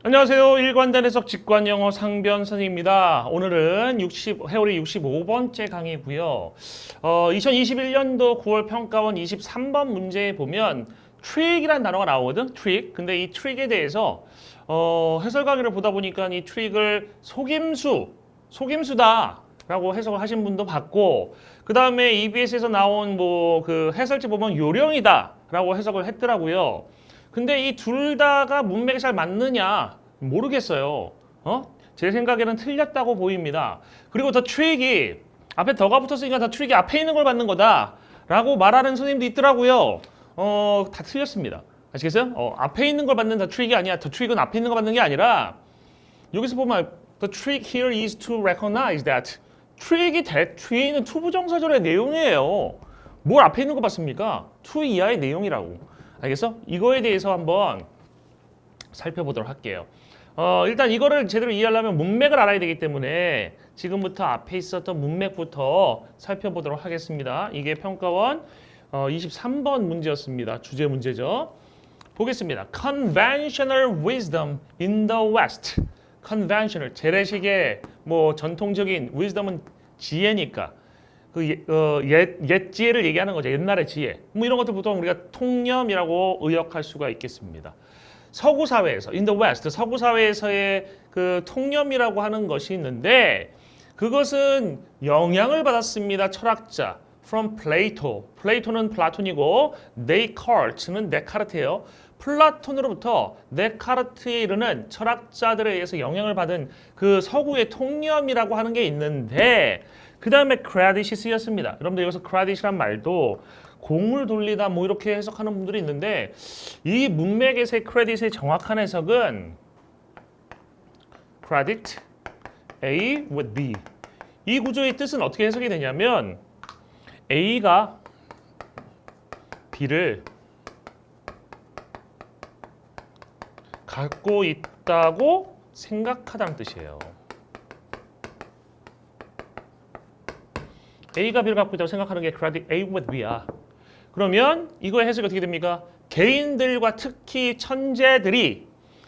안녕하세요. 일관된 해석 직관영어 상변 선생님입니다. 오늘은 회오리 65번째 강의고요. 2021년도 9월 평가원 23번 문제에 보면 트릭이라는 단어가 나오거든. 트릭. 근데 이 트릭에 대해서 해설 강의를 보다 보니까 이 트릭을 속임수다 라고 해석을 하신 분도 봤고, 그 다음에 EBS에서 나온 그 해설지 보면 요령이다 라고 해석을 했더라고요. 근데 이 둘 다가 문맥이 잘 맞느냐 모르겠어요. 제 생각에는 틀렸다고 보입니다. 그리고 더 트릭이 앞에 더가 붙었으니까 더 트릭이 앞에 있는 걸 받는 거다 라고 말하는 선생님도 있더라고요. 다 틀렸습니다. 아시겠어요? 앞에 있는 걸 받는 더 트릭이 아니야. 더 트릭은 앞에 있는 걸 받는 게 아니라, 여기서 보면 the trick here is to recognize that 트릭이 뒤에 있는 투부정사절의 내용이에요. 뭘 앞에 있는 거 봤습니까? to 이하의 내용이라고. 알겠어? 이거에 대해서 한번 살펴보도록 할게요. 일단 이거를 제대로 이해하려면 문맥을 알아야 되기 때문에 지금부터 앞에 있었던 문맥부터 살펴보도록 하겠습니다. 이게 평가원 23번 문제였습니다. 주제 문제죠. 보겠습니다. Conventional wisdom in the West. Conventional, 재래식의 전통적인 wisdom은 지혜니까 옛 지혜를 얘기하는 거죠. 옛날의 지혜. 이런 것들 보통 우리가 통념이라고 의역할 수가 있겠습니다. 서구 사회에서, in the West, 서구 사회에서의 그 통념이라고 하는 것이 있는데, 그것은 영향을 받았습니다. 철학자 from Plato. 플레이토는 플라톤이고 데카르트는 데카르트예요. 플라톤으로부터 데카르트에 이르는 철학자들에 의해서 영향을 받은 그 서구의 통념이라고 하는 게 있는데, 그 다음에 크레딧이 쓰였습니다. 여러분들 여기서 크레딧이란 말도 공을 돌리다 이렇게 해석하는 분들이 있는데, 이 문맥에서의 크레딧의 정확한 해석은 credit A with B. 이 구조의 뜻은 어떻게 해석이 되냐면, A가 B를 갖고 있다고 생각하다는 뜻이에요. A가 B를 갖고 있다고 생각하는 게 credit A with B야. 그러면 이거의 해석이 어떻게 됩니까? 개인들과 특히 천재들이,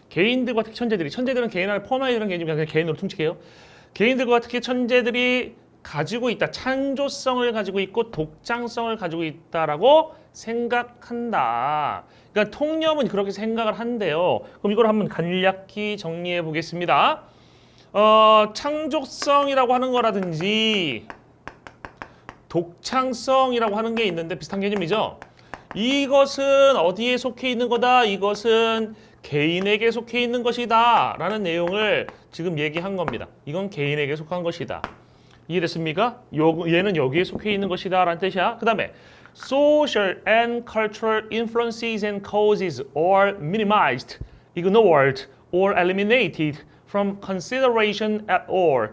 천재들은 개인 안에 포함하여 있는 개념이 아니라 개인으로 퉁치게요. 개인들과 특히 천재들이 가지고 있다. 창조성을 가지고 있고 독창성을 가지고 있다라고 생각한다. 그러니까 통념은 그렇게 생각을 한대요. 그럼 이걸 한번 간략히 정리해 보겠습니다. 창조성이라고 하는 거라든지 독창성이라고 하는 게 있는데 비슷한 개념이죠. 이것은 어디에 속해 있는 거다? 이것은 개인에게 속해 있는 것이다 라는 내용을 지금 얘기한 겁니다. 이건 개인에게 속한 것이다. 이해됐습니까? 얘는 여기에 속해 있는 것이다 라는 뜻이야. 그 다음에 social and cultural influences and causes are minimized, ignored, or eliminated from consideration at all.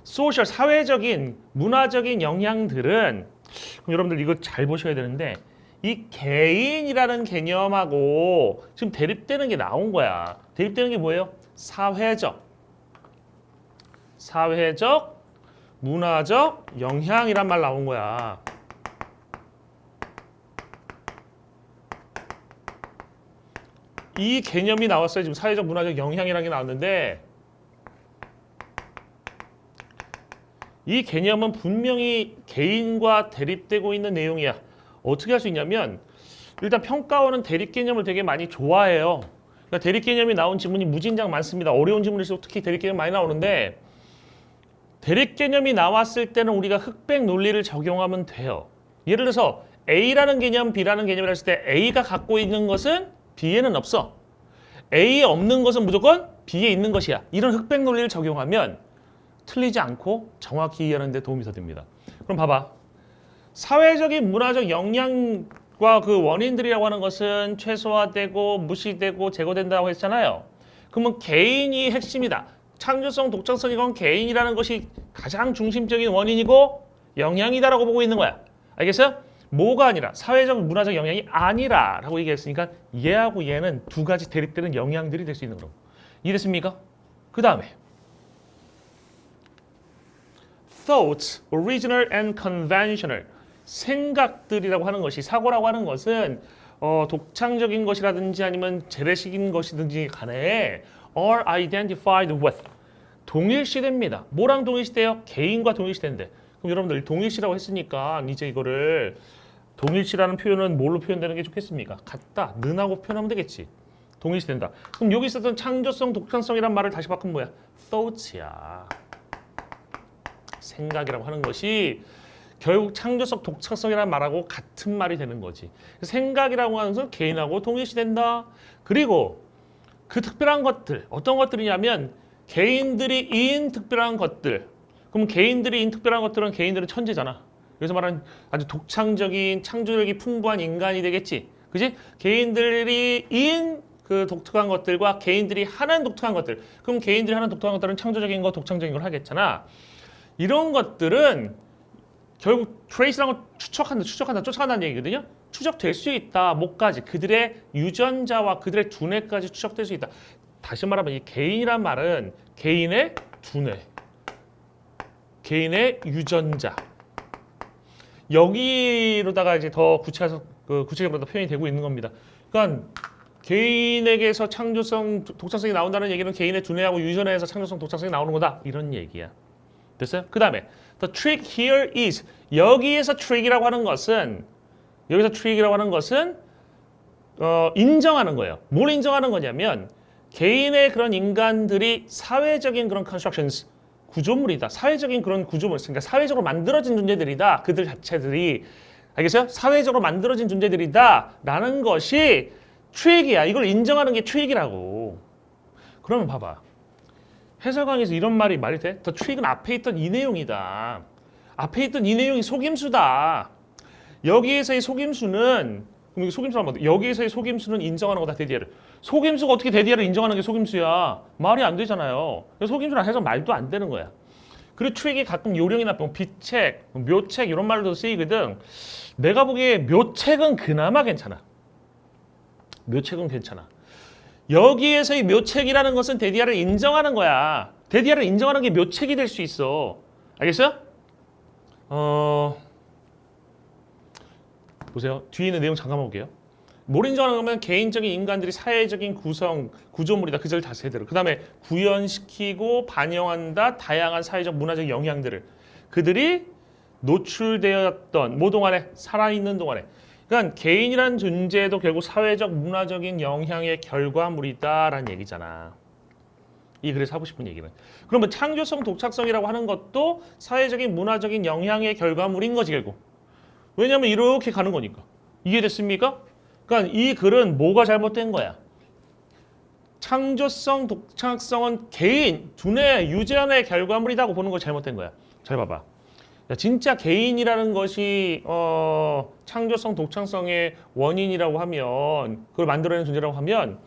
소셜, 사회적인, 문화적인 영향들은, 그럼 여러분들 이거 잘 보셔야 되는데, 이 개인이라는 개념하고 지금 대립되는 게 나온 거야. 대립되는 게 뭐예요? 사회적, 문화적 영향이란 말 나온 거야. 이 개념이 나왔어요. 지금 사회적, 문화적 영향이라는 게 나왔는데, 이 개념은 분명히 개인과 대립되고 있는 내용이야. 어떻게 할 수 있냐면, 일단 평가원은 대립 개념을 되게 많이 좋아해요. 그러니까 대립 개념이 나온 지문이 무진장 많습니다. 어려운 지문일수록 특히 대립 개념 많이 나오는데, 대립 개념이 나왔을 때는 우리가 흑백 논리를 적용하면 돼요. 예를 들어서 A라는 개념, B라는 개념을 했을 때 A가 갖고 있는 것은 B에는 없어. A에 없는 것은 무조건 B에 있는 것이야. 이런 흑백 논리를 적용하면 틀리지 않고 정확히 이해하는 데 도움이 더 됩니다. 그럼 봐봐. 사회적인 문화적 영향과 그 원인들이라고 하는 것은 최소화되고 무시되고 제거된다고 했잖아요. 그러면 개인이 핵심이다. 창조성, 독창성, 이건 개인이라는 것이 가장 중심적인 원인이고 영향이다라고 보고 있는 거야. 알겠어요? 뭐가 아니라, 사회적, 문화적 영향이 아니라 라고 얘기했으니까 얘하고 얘는 두 가지 대립되는 영향들이 될 수 있는 거라고. 이해됐습니까? 그 다음에 thoughts, original and conventional. 생각들이라고 하는 것이, 사고라고 하는 것은 독창적인 것이라든지 아니면 재래식인 것이든지 간에 are identified with. 동일시됩니다. 뭐랑 동일시돼요? 개인과 동일시되는데. 그럼 여러분들 동일시라고 했으니까 이제 이거를 동일시라는 표현은 뭘로 표현되는 게 좋겠습니까? 같다, 는하고 표현하면 되겠지. 동일시된다. 그럼 여기 있었던 창조성, 독창성이란 말을 다시 바꾸면 뭐야? thoughts야. 생각이라고 하는 것이 결국 창조성, 독창성이라는 말하고 같은 말이 되는 거지. 생각이라고 하는 것은 개인하고 동일시된다. 그리고 그 특별한 것들, 어떤 것들이냐면 개인들이 인 특별한 것들. 그럼 개인들이 인 특별한 것들은 개인들은 천재잖아. 그래서 말하는 아주 독창적인, 창조력이 풍부한 인간이 되겠지. 그지? 개인들이 인 그 독특한 것들과 개인들이 하는 독특한 것들. 그럼 개인들이 하는 독특한 것들은 창조적인 거, 독창적인 걸 하겠잖아. 이런 것들은 결국 트레이스라는 걸 추적한다, 쫓아간다는 얘기거든요. 추적될 수 있다, 뭐까지. 그들의 유전자와 그들의 두뇌까지 추적될 수 있다. 다시 말하면 이 개인이란 말은 개인의 두뇌, 개인의 유전자. 여기로다가 이제 더 구체적으로 표현이 되고 있는 겁니다. 그러니까 개인에게서 창조성, 독창성이 나온다는 얘기는 개인의 두뇌하고 유전자에서 창조성, 독창성이 나오는 거다. 이런 얘기야. 됐어요? 그 다음에 the trick here is 여기서 trick이라고 하는 것은 인정하는 거예요. 뭘 인정하는 거냐면 개인의 그런 인간들이 사회적인 그런 constructions 구조물이다. 사회적인 그런 구조물, 그러니까 사회적으로 만들어진 존재들이다. 그들 자체들이 알겠어요? 사회적으로 만들어진 존재들이다라는 것이 트릭이야. 이걸 인정하는 게 트릭이라고. 그러면 봐봐. 해설강에서 이런 말이 돼? 더 트릭은 앞에 있던 이 내용이다. 앞에 있던 이 내용이 속임수다. 여기에서의 속임수는 그럼 속임수란 뭐야? 여기에서의 속임수는 인정하는 거다. 데디아를. 속임수가 어떻게 데디아를 인정하는 게 속임수야? 말이 안 되잖아요. 속임수란 해서 말도 안 되는 거야. 그리고 트릭이 가끔 요령이나 비책, 묘책 이런 말로도 쓰이거든. 내가 보기에 묘책은 그나마 괜찮아. 묘책은 괜찮아. 여기에서의 묘책이라는 것은 데디아를 인정하는 거야. 데디아를 인정하는 게 묘책이 될 수 있어. 알겠어요? 보세요. 뒤에 있는 내용 잠깐만 볼게요. 뭘 인정하는 거면 개인적인 인간들이 사회적인 구조물이다. 그 절 자체대로. 그 다음에 구현시키고 반영한다. 다양한 사회적 문화적 영향들을. 그들이 노출되었던 뭐 동안에? 살아있는 동안에. 그러니까 개인이라는 존재도 결국 사회적 문화적인 영향의 결과물이다라는 얘기잖아. 이 글에서 하고 싶은 얘기는. 그러면 창조성, 독창성이라고 하는 것도 사회적인 문화적인 영향의 결과물인 거지 결국. 왜냐하면 이렇게 가는 거니까. 이해됐습니까? 그러니까 이 글은 뭐가 잘못된 거야? 창조성, 독창성은 개인, 두뇌, 유전의 결과물이라고 보는 거 잘못된 거야. 잘 봐봐. 진짜 개인이라는 것이 창조성, 독창성의 원인이라고 하면 그걸 만들어내는 존재라고 하면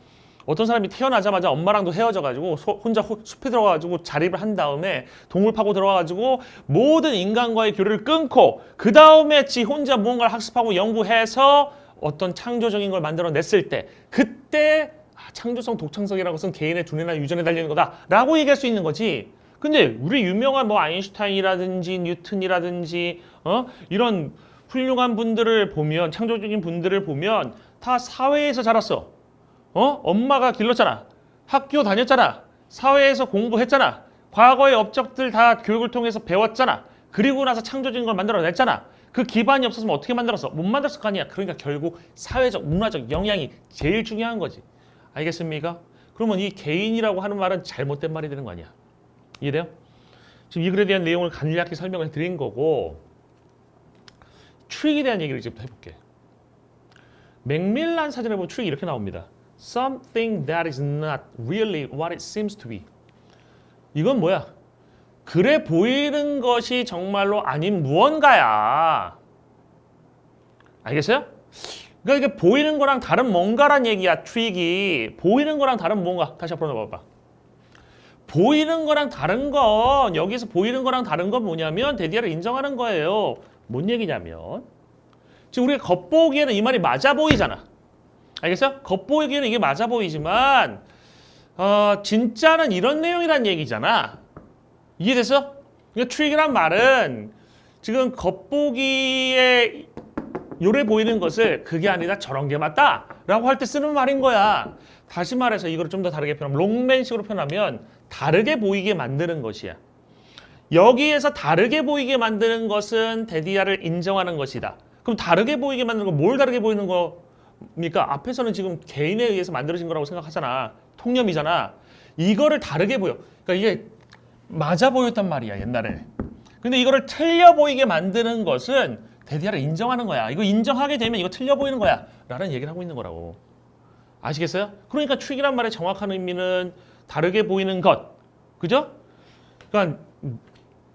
어떤 사람이 태어나자마자 엄마랑도 헤어져가지고 혼자 숲에 들어가가지고 자립을 한 다음에 동물 파고 들어가가지고 모든 인간과의 교류를 끊고 그 다음에 지 혼자 무언가를 학습하고 연구해서 어떤 창조적인 걸 만들어냈을 때 그때 창조성, 독창성이라는 것은 개인의 두뇌나 유전에 달리는 거다라고 얘기할 수 있는 거지. 근데 우리 유명한 뭐 아인슈타인이라든지 뉴턴이라든지 이런 훌륭한 분들을 보면 창조적인 분들을 보면 다 사회에서 자랐어. 엄마가 길렀잖아. 학교 다녔잖아. 사회에서 공부했잖아. 과거의 업적들 다 교육을 통해서 배웠잖아. 그리고 나서 창조적인 걸 만들어냈잖아. 그 기반이 없었으면 어떻게 만들었어? 못 만들었을 거 아니야. 그러니까 결국 사회적, 문화적 영향이 제일 중요한 거지. 알겠습니까? 그러면 이 개인이라고 하는 말은 잘못된 말이 되는 거 아니야. 이해돼요? 지금 이 글에 대한 내용을 간략히 설명을 드린 거고 트릭에 대한 얘기를 지금 해볼게. 맥밀란 사전에 보면 트릭이 이렇게 나옵니다. Something that is not really what it seems to be. 이건 뭐야? 그래 보이는 것이 정말로 아닌 무언가야. 알겠어요? 그러니까 이게 보이는 거랑 다른 뭔가란 얘기야. 트릭이 보이는 거랑 다른 뭔가. 다시 한번 봐봐. 보이는 거랑 다른 건 여기서 보이는 거랑 다른 건 뭐냐면 데디아를 인정하는 거예요. 뭔 얘기냐면 지금 우리가 겉보기에는 이 말이 맞아 보이잖아. 알겠어요? 겉보기에는 이게 맞아 보이지만 진짜는 이런 내용이란 얘기잖아. 이해됐어? 그러니까 트릭이란 말은 지금 겉보기에 요래 보이는 것을 그게 아니라 저런 게 맞다 라고 할 때 쓰는 말인 거야. 다시 말해서 이걸 좀 더 다르게 표현하면 롱맨식으로 표현하면 다르게 보이게 만드는 것이야. 여기에서 다르게 보이게 만드는 것은 데디아를 인정하는 것이다. 그럼 다르게 보이게 만드는 건 뭘 다르게 보이는 겁니까? 앞에서는 지금 개인에 의해서 만들어진 거라고 생각하잖아. 통념이잖아. 이거를 다르게 보여. 그러니까 이게 맞아 보였단 말이야, 옛날에. 근데 이거를 틀려 보이게 만드는 것은 데디아를 인정하는 거야. 이거 인정하게 되면 이거 틀려 보이는 거야. 라는 얘기를 하고 있는 거라고. 아시겠어요? 그러니까 트릭이란 말의 정확한 의미는 다르게 보이는 것. 그죠? 그러니까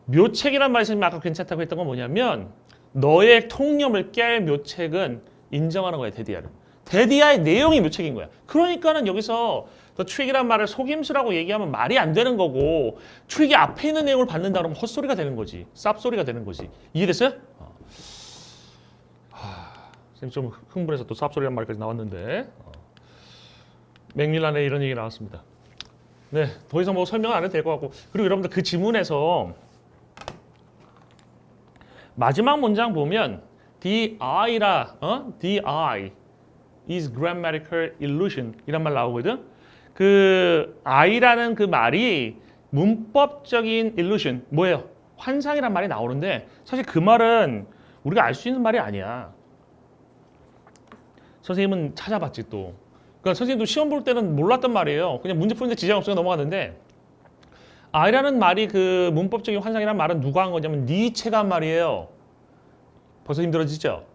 묘책이란 말이 아까 괜찮다고 했던 건 뭐냐면 너의 통념을 깰 묘책은 인정하는 거야, 데디아를. 데디아의 내용이 묘책인 거야. 그러니까는 여기서 더 트릭이란 말을 속임수라고 얘기하면 말이 안 되는 거고 트릭이 앞에 있는 내용을 받는다 그러면 헛소리가 되는 거지. 쌉소리가 되는 거지. 이해됐어요? 선생님 좀 흥분해서 또 쌉소리란 말까지 나왔는데 맥밀란에 이런 얘기 나왔습니다. 네, 더 이상 뭐 설명 안 해도 될 것 같고 그리고 여러분들 그 지문에서 마지막 문장 보면 the I is grammatical illusion 이란 말 나오거든. 그 I라는 그 말이 문법적인 illusion 뭐예요? 환상이란 말이 나오는데 사실 그 말은 우리가 알 수 있는 말이 아니야. 선생님은 찾아봤지 또. 그러니까 선생님도 시험 볼 때는 몰랐단 말이에요. 그냥 문제 푸는데 지장 없으니까 넘어갔는데 I라는 말이 그 문법적인 환상이라는 말은 누가 한 거냐면 니체가 한 말이에요. 벌써 힘들어지죠?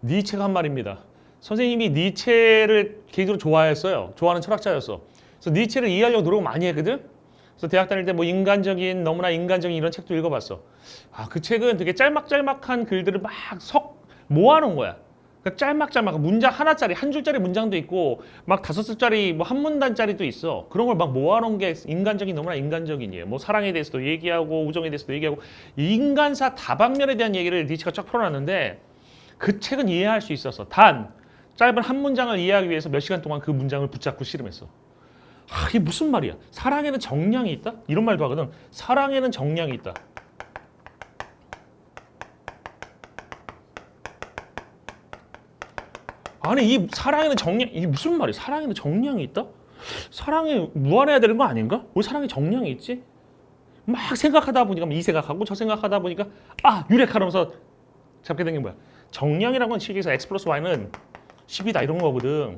니체가 한 말입니다. 선생님이 니체를 개인적으로 좋아했어요. 좋아하는 철학자였어. 그래서 니체를 이해하려고 노력을 많이 했거든. 그래서 대학 다닐 때 뭐 인간적인 너무나 인간적인 이런 책도 읽어봤어. 그 책은 되게 짤막짤막한 글들을 막 모아놓은 거야. 그러니까 짤막짤막 문장 하나짜리 한 줄짜리 문장도 있고 막 5줄짜리 뭐 한 문단짜리도 있어. 그런 걸 막 모아놓은 게 인간적인 너무나 인간적인이에요. 뭐 사랑에 대해서도 얘기하고 우정에 대해서도 얘기하고 인간사 다방면에 대한 얘기를 니체가 쫙 풀어놨는데 그 책은 이해할 수 있었어. 단 짧은 한 문장을 이해하기 위해서 몇 시간 동안 그 문장을 붙잡고 씨름했어. 이게 무슨 말이야? 사랑에는 정량이 있다? 이런 말도 하거든. 사랑에는 정량이 있다. 아니 이 사랑에는 정량 이게 무슨 말이야? 사랑에는 정량이 있다? 사랑에 무한해야 되는 거 아닌가? 왜 사랑에 정량이 있지? 막 생각하다 보니까 이 생각하고 저 생각하다 보니까 유레카면서 잡게 된 게 뭐야? 정량이라는 건 실기에서 x 플러스 y는 10이다 이런 거거든.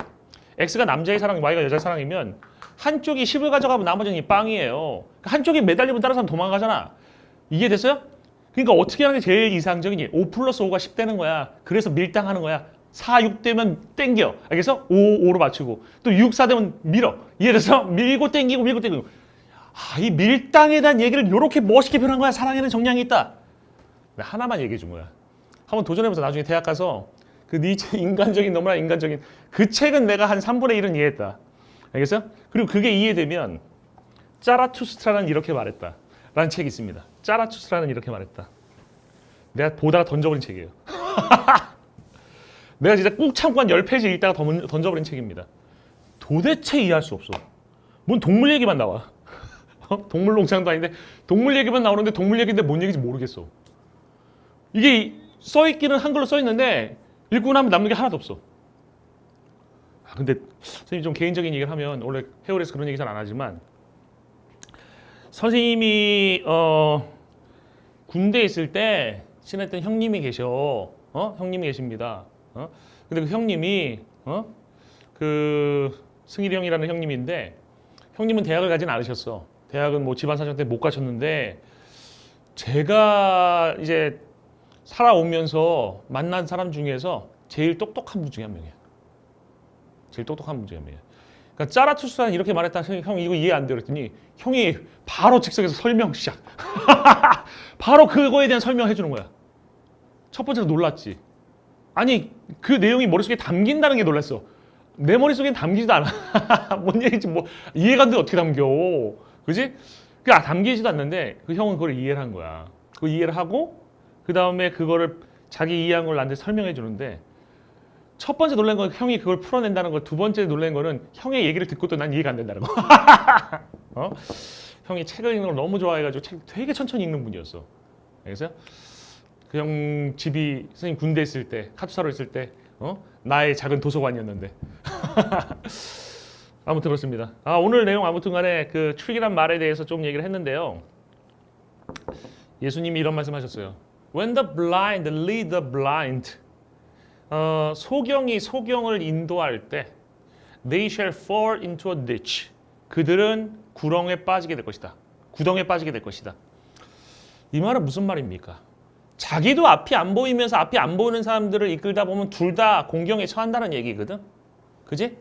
x가 남자의 사랑, y가 여자의 사랑이면 한쪽이 10을 가져가면 나머지는 이 빵이에요. 한쪽이 매달리면 다른 사람 도망가잖아. 이해됐어요? 그러니까 어떻게 하는 게 제일 이상적이니? 5 플러스 5가 10 되는 거야. 그래서 밀당하는 거야. 4, 6 되면 땡겨. 알겠어? 5, 5로 맞추고. 또 6, 4 되면 밀어. 이해돼서 밀고 땡기고 밀고 땡기고. 이 밀당에 대한 얘기를 이렇게 멋있게 표현한 거야. 사랑에는 정량이 있다. 하나만 얘기해 준 거야. 한번 도전해보자. 나중에 대학 가서 그 니체 인간적인 너무나 인간적인 그 책은 내가 한 3분의 1은 이해했다. 알겠어? 그리고 그게 이해되면 짜라투스트라는 이렇게 말했다. 라는 책이 있습니다. 짜라투스트라는 이렇게 말했다. 내가 보다가 던져버린 책이에요. 내가 진짜 꾹 참고 한 10페이지 읽다가 던져버린 책입니다. 도대체 이해할 수 없어. 뭔 동물 얘기만 나와. 동물농장도 아닌데 동물 얘기만 나오는데 동물 얘기인데 뭔 얘기인지 모르겠어. 이게 써있기는 한글로 써있는데 읽고 나면 남는 게 하나도 없어. 근데 선생님이 좀 개인적인 얘기를 하면 원래 헤어에서 그런 얘기 잘 안 하지만 선생님이 군대에 있을 때 친했던 형님이 계셔. 형님이 계십니다. 근데 그 형님이 그 승일이 형이라는 형님인데 형님은 대학을 가진 않으셨어. 대학은 뭐 집안 사정 때문에 못 가셨는데 제가 이제 살아오면서 만난 사람 중에서 제일 똑똑한 분 중에 한 명이야. 제일 똑똑한 분 중에 한 명이야. 그러니까 짜라투스라는 이렇게 말했다. 형 이거 이해 안 돼. 그랬더니 형이 바로 즉석에서 설명 시작. 바로 그거에 대한 설명을 해주는 거야. 첫 번째로 놀랐지. 아니 그 내용이 머릿속에 담긴다는 게 놀랐어. 내 머릿속엔 담기지도 않아. 뭔 얘기인지 뭐 이해가 안 돼. 어떻게 담겨. 그지? 담기지도 않는데 그 형은 그걸 이해를 한 거야. 그 이해를 하고 그 다음에 그거를 자기 이해한 걸 나한테 설명해 주는데 첫 번째 놀란 건 형이 그걸 풀어낸다는 거. 두 번째 놀란 거는 형의 얘기를 듣고도 난 이해가 안 된다는 거. 형이 책을 읽는 걸 너무 좋아해가지고 책 되게 천천히 읽는 분이었어. 알겠어요? 그 형 집이 선생님 군대 있을 때 카투사로 있을 때 나의 작은 도서관이었는데 아무튼 그렇습니다. 오늘 내용 아무튼간에 그 trick이란 말에 대해서 좀 얘기를 했는데요. 예수님이 이런 말씀하셨어요. When the blind lead the blind, 소경이 소경을 인도할 때, they shall fall into a ditch. 그들은 구렁에 빠지게 될 것이다. 구덩에 빠지게 될 것이다. 이 말은 무슨 말입니까? 자기도 앞이 안 보이면서 앞이 안 보이는 사람들을 이끌다 보면 둘 다 공경에 처한다는 얘기거든. 그지?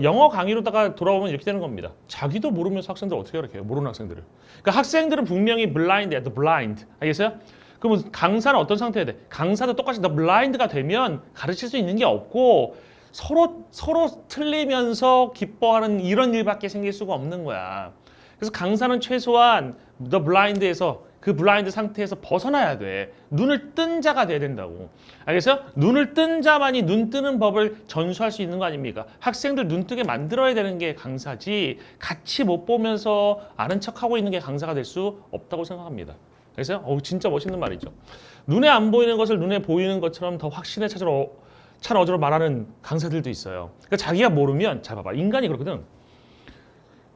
영어 강의로다가 돌아오면 이렇게 되는 겁니다. 자기도 모르면서 학생들 어떻게 가르쳐요? 모르는 학생들을. 그러니까 학생들은 분명히 blind야, the blind. 알겠어요? 그러면 강사는 어떤 상태여야 돼? 강사도 똑같이 the blind가 되면 가르칠 수 있는 게 없고 서로 틀리면서 기뻐하는 이런 일밖에 생길 수가 없는 거야. 그래서 강사는 최소한 the blind에서 그 블라인드 상태에서 벗어나야 돼. 눈을 뜬 자가 돼야 된다고. 알겠어요? 눈을 뜬 자만이 눈 뜨는 법을 전수할 수 있는 거 아닙니까? 학생들 눈 뜨게 만들어야 되는 게 강사지 같이 못 보면서 아는 척하고 있는 게 강사가 될 수 없다고 생각합니다. 알겠어요? 진짜 멋있는 말이죠. 눈에 안 보이는 것을 눈에 보이는 것처럼 더 확신에 찬 어조로 말하는 강사들도 있어요. 그러니까 자기가 모르면 잘 봐봐. 인간이 그렇거든.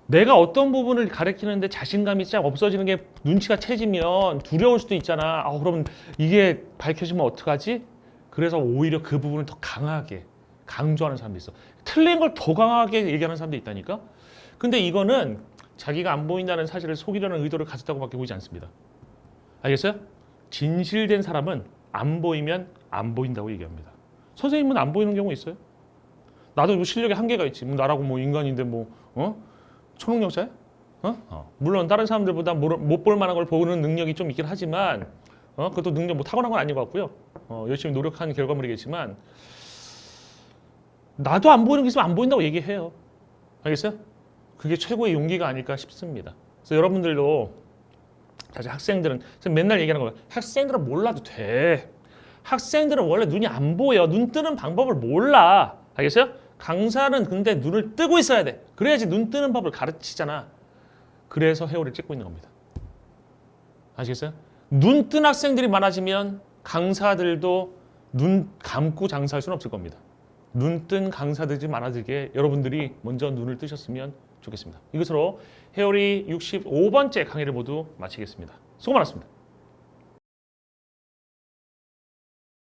내가 어떤 부분을 가르치는데 자신감이 쫙 없어지는 게 눈치가 채지면 두려울 수도 있잖아. 그럼 이게 밝혀지면 어떡하지? 그래서 오히려 그 부분을 더 강하게 강조하는 사람도 있어. 틀린 걸 더 강하게 얘기하는 사람도 있다니까. 근데 이거는 자기가 안 보인다는 사실을 속이려는 의도를 가졌다고밖에 보이지 않습니다. 알겠어요? 진실된 사람은 안 보이면 안 보인다고 얘기합니다. 선생님은 안 보이는 경우 있어요? 나도 뭐 실력에 한계가 있지. 나라고 뭐 인간인데 초능력자야? 물론 다른 사람들보다 못 볼 만한 걸 보는 능력이 좀 있긴 하지만 그것도 능력 뭐 타고난 건 아닌 것 같고요. 열심히 노력한 결과물이겠지만 나도 안 보이는 게 있으면 안 보인다고 얘기해요. 알겠어요? 그게 최고의 용기가 아닐까 싶습니다. 그래서 여러분들도 사실 학생들은 맨날 얘기하는 거예요. 학생들은 몰라도 돼. 학생들은 원래 눈이 안 보여. 눈 뜨는 방법을 몰라. 알겠어요? 강사는 근데 눈을 뜨고 있어야 돼. 그래야지 눈 뜨는 법을 가르치잖아. 그래서 회오리를 찍고 있는 겁니다. 아시겠어요? 눈 뜬 학생들이 많아지면 강사들도 눈 감고 장사할 수는 없을 겁니다. 눈 뜬 강사들이 많아지게 여러분들이 먼저 눈을 뜨셨으면 좋겠습니다. 이것으로 회오리 65번째 강의를 모두 마치겠습니다. 수고 많았습니다.